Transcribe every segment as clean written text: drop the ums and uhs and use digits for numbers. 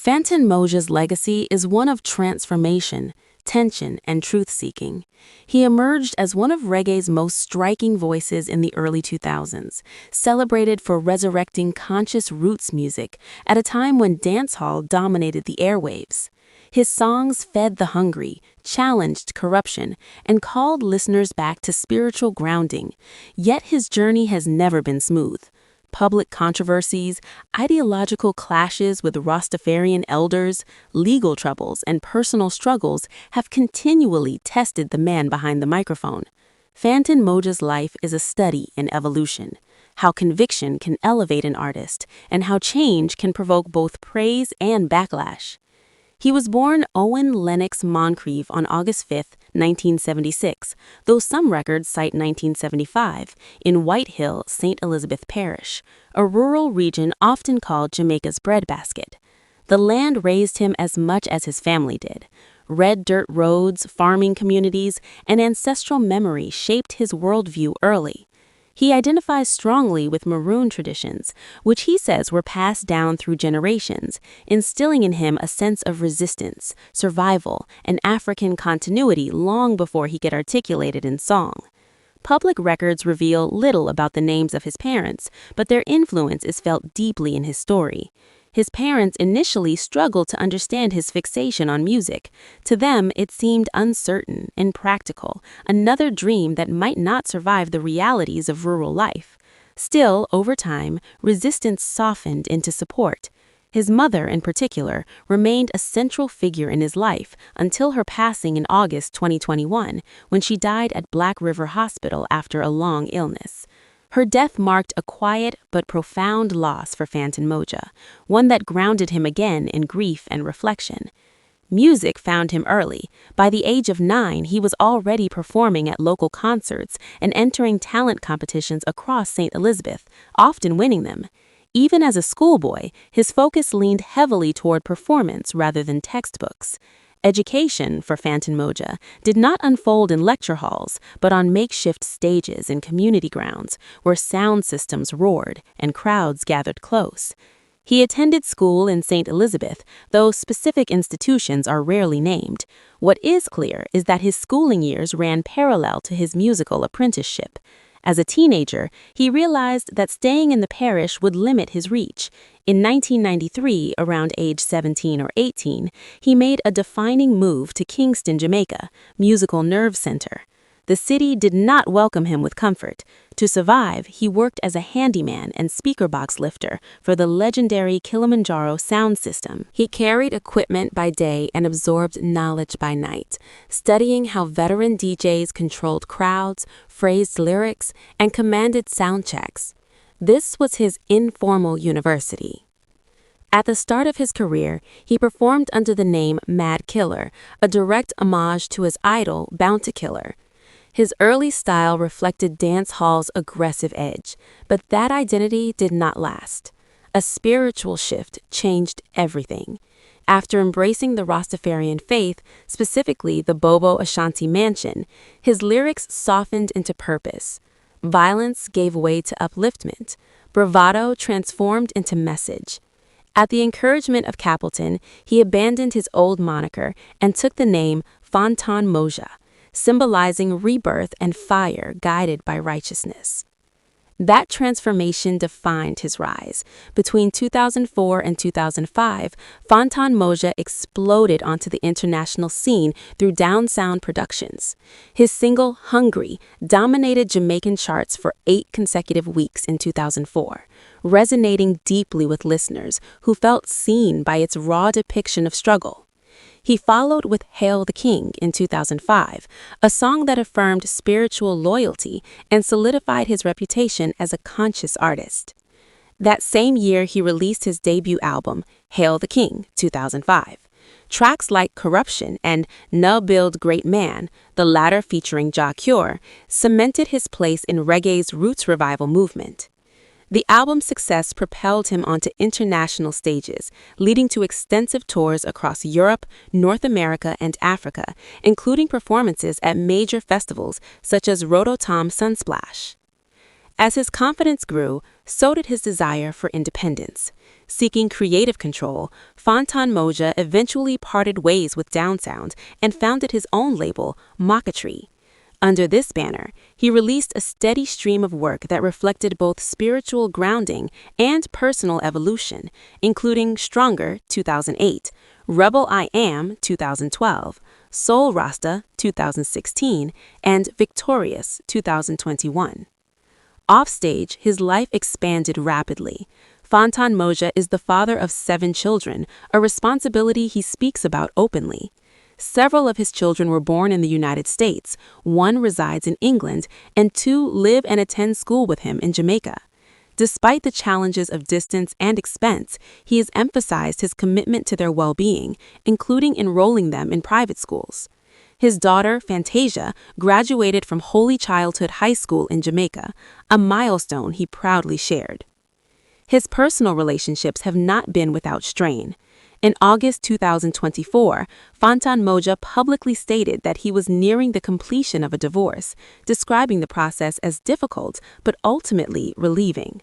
Fantan Mojah's legacy is one of transformation, tension, and truth-seeking. He emerged as one of reggae's most striking voices in the early 2000s, celebrated for resurrecting conscious roots music at a time when dancehall dominated the airwaves. His songs fed the hungry, challenged corruption, and called listeners back to spiritual grounding. Yet his journey has never been smooth. Public controversies, ideological clashes with Rastafarian elders, legal troubles, and personal struggles have continually tested the man behind the microphone. Fantan Mojah's life is a study in evolution, how conviction can elevate an artist, and how change can provoke both praise and backlash. He was born Owen Lennox Moncrief on August 5, 1976, though some records cite 1975, in White Hill, St. Elizabeth Parish, a rural region often called Jamaica's breadbasket. The land raised him as much as his family did. Red dirt roads, farming communities, and ancestral memory shaped his worldview early. He identifies strongly with Maroon traditions, which he says were passed down through generations, instilling in him a sense of resistance, survival, and African continuity long before he could articulate it in song. Public records reveal little about the names of his parents, but their influence is felt deeply in his story. His parents initially struggled to understand his fixation on music. To them, it seemed uncertain, impractical, another dream that might not survive the realities of rural life. Still, over time, resistance softened into support. His mother, in particular, remained a central figure in his life until her passing in August 2021, when she died at Black River Hospital after a long illness. Her death marked a quiet but profound loss for Fantan Mojah, one that grounded him again in grief and reflection. Music found him early. By the age of 9, he was already performing at local concerts and entering talent competitions across St. Elizabeth, often winning them. Even as a schoolboy, his focus leaned heavily toward performance rather than textbooks. Education, for Fantan Mojah, did not unfold in lecture halls, but on makeshift stages in community grounds, where sound systems roared and crowds gathered close. He attended school in St. Elizabeth, though specific institutions are rarely named. What is clear is that his schooling years ran parallel to his musical apprenticeship. As a teenager, he realized that staying in the parish would limit his reach. In 1993, around age 17 or 18, he made a defining move to Kingston, Jamaica, musical nerve center. The city did not welcome him with comfort. To survive, he worked as a handyman and speaker box lifter for the legendary Kilimanjaro sound system. He carried equipment by day and absorbed knowledge by night, studying how veteran DJs controlled crowds, phrased lyrics, and commanded sound checks. This was his informal university. At the start of his career, he performed under the name Mad Killer, a direct homage to his idol, Bounty Killer. His early style reflected dance hall's aggressive edge, but that identity did not last. A spiritual shift changed everything. After embracing the Rastafarian faith, specifically the Bobo Ashanti Mansion, his lyrics softened into purpose. Violence gave way to upliftment. Bravado transformed into message. At the encouragement of Capleton, he abandoned his old moniker and took the name Fantan Mojah, symbolizing rebirth and fire guided by righteousness. That transformation defined his rise. Between 2004 and 2005, Fantan Mojah exploded onto the international scene through Down Sound Productions. His single, Hungry, dominated Jamaican charts for 8 consecutive weeks in 2004, resonating deeply with listeners who felt seen by its raw depiction of struggle. He followed with Hail the King in 2005, a song that affirmed spiritual loyalty and solidified his reputation as a conscious artist. That same year, he released his debut album, Hail the King, 2005. Tracks like Corruption and Na Build Great Man, the latter featuring Jah Cure, cemented his place in reggae's roots revival movement. The album's success propelled him onto international stages, leading to extensive tours across Europe, North America, and Africa, including performances at major festivals such as Rototom Sunsplash. As his confidence grew, so did his desire for independence. Seeking creative control, Fantan Mojah eventually parted ways with Downsound and founded his own label, Mockatree. Under this banner, he released a steady stream of work that reflected both spiritual grounding and personal evolution, including Stronger 2008, Rebel I Am 2012, Soul Rasta 2016, and Victorious 2021. Offstage, his life expanded rapidly. Fantan Mojah is the father of 7 children, a responsibility he speaks about openly. Several of his children were born in the United States, 1 resides in England, and 2 live and attend school with him in Jamaica. Despite the challenges of distance and expense, he has emphasized his commitment to their well-being, including enrolling them in private schools. His daughter, Fantasia, graduated from Holy Childhood High School in Jamaica, a milestone he proudly shared. His personal relationships have not been without strain. In August 2024, Fantan Mojah publicly stated that he was nearing the completion of a divorce, describing the process as difficult but ultimately relieving.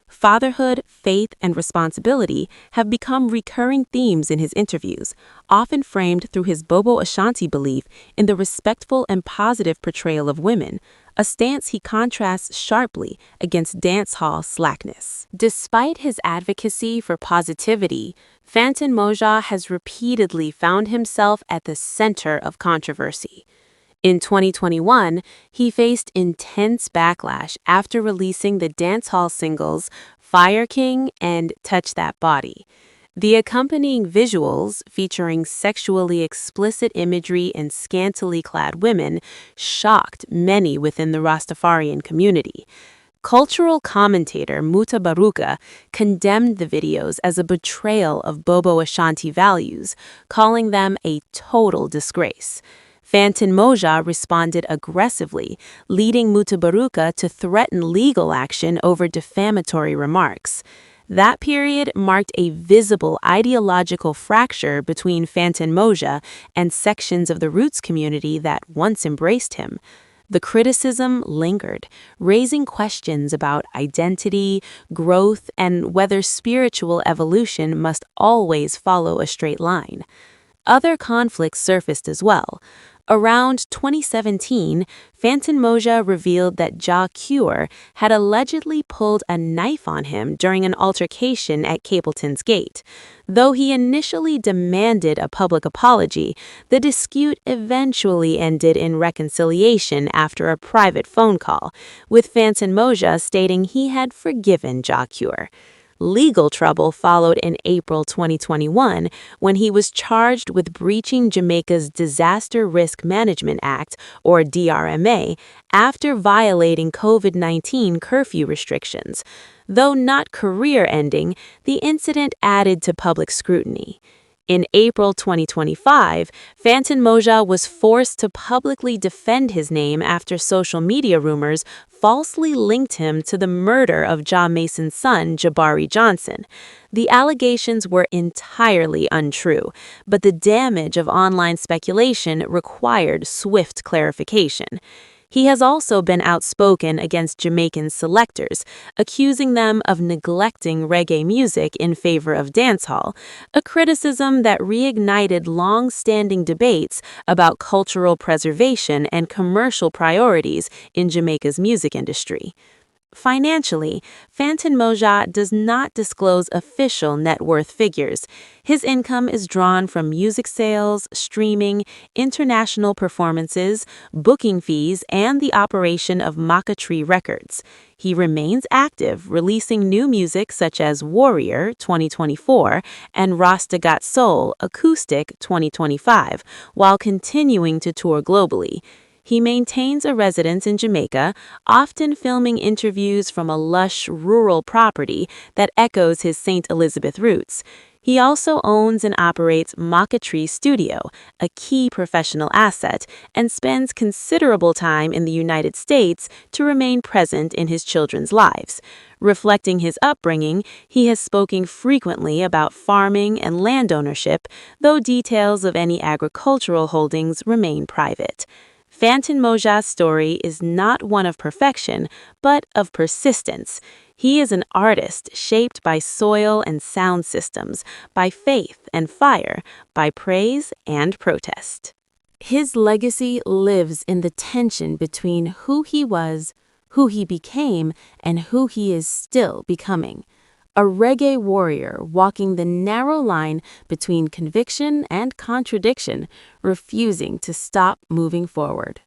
Fatherhood, faith, and responsibility have become recurring themes in his interviews, often framed through his Bobo Ashanti belief in the respectful and positive portrayal of women, a stance he contrasts sharply against dancehall slackness. Despite his advocacy for positivity, Fantan Mojah has repeatedly found himself at the center of controversy. In 2021, he faced intense backlash after releasing the dancehall singles Fire King and Touch That Body. The accompanying visuals, featuring sexually explicit imagery and scantily clad women, shocked many within the Rastafarian community. Cultural commentator Muta Baruka condemned the videos as a betrayal of Bobo Ashanti values, calling them a total disgrace. Fantan Mojah responded aggressively, leading Mutabaruka to threaten legal action over defamatory remarks. That period marked a visible ideological fracture between Fantan Mojah and sections of the Roots community that once embraced him. The criticism lingered, raising questions about identity, growth, and whether spiritual evolution must always follow a straight line. Other conflicts surfaced as well. Around 2017, Fantan Mojah revealed that Jah Cure had allegedly pulled a knife on him during an altercation at Capleton's Gate. Though he initially demanded a public apology, the dispute eventually ended in reconciliation after a private phone call, with Fantan Mojah stating he had forgiven Jah Cure. Legal trouble followed in April 2021 when he was charged with breaching Jamaica's Disaster Risk Management Act, or DRMA, after violating COVID-19 curfew restrictions. Though not career-ending, the incident added to public scrutiny. In April 2025, Fantan Mojah was forced to publicly defend his name after social media rumors falsely linked him to the murder of Jah Mason's son, Jabari Johnson. The allegations were entirely untrue, but the damage of online speculation required swift clarification. He has also been outspoken against Jamaican selectors, accusing them of neglecting reggae music in favor of dancehall, a criticism that reignited long-standing debates about cultural preservation and commercial priorities in Jamaica's music industry. Financially, Fantan Mojah does not disclose official net worth figures. His income is drawn from music sales, streaming, international performances, booking fees, and the operation of Mockatree Records. He remains active, releasing new music such as Warrior 2024 and Rasta Got Soul Acoustic 2025, while continuing to tour globally. He maintains a residence in Jamaica, often filming interviews from a lush, rural property that echoes his St. Elizabeth roots. He also owns and operates Mockatree Studio, a key professional asset, and spends considerable time in the United States to remain present in his children's lives. Reflecting his upbringing, he has spoken frequently about farming and land ownership, though details of any agricultural holdings remain private. Fantan Mojah's story is not one of perfection, but of persistence. He is an artist shaped by soil and sound systems, by faith and fire, by praise and protest. His legacy lives in the tension between who he was, who he became, and who he is still becoming. A reggae warrior walking the narrow line between conviction and contradiction, refusing to stop moving forward.